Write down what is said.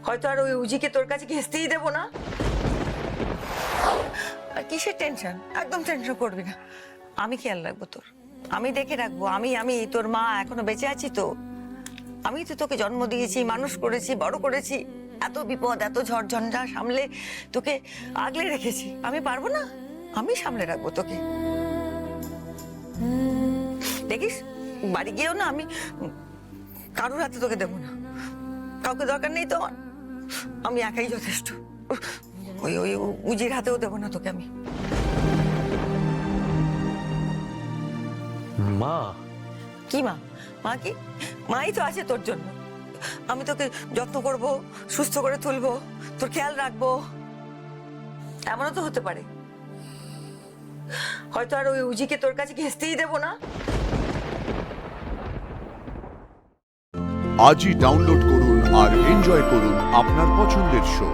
হয়তো আর ওই উজিকে তোর কাছে ঘেঁচতেই দেবো না। আর কিসের টেনশন? একদম টেনশন করবি না, আমি খেয়াল রাখবো তোর, আমি দেখে রাখবো। আমি তোর মা এখনো বেঁচে আছি তো। আমি তো তোকে জন্ম দিয়েছি, মানুষ করেছি, বড় করেছি। এত বিপদ, এত ঝড় ঝঞ্ঝা সামলে তোকে আগলে রেখেছি। আমি পারবো না? আমি সামলে রাখবো তোকে। দেখিস, বাড়ি গিয়েও না আমি কারোর হাতে তোকে দেবো না, কাউকে দরকার নেই তো আমার, আমি একাই যথেষ্ট। ওই ওই উজির হাতেও দেবো না তোকে আমি। মা? কি মা? মা কি? মাই তো আছে তোর জন্য। আমি তোকে যত্ন করব, সুস্থ করে তুলবো, তোর খেয়াল রাখবো। এমনও তো হতে পারে হয়তো আর ওই উজিকে তোর কাছে ঘেঁচতেই দেবো না। আজই ডাউনলোড করুন আর এনজয় করুন আপনার পছন্দের শো।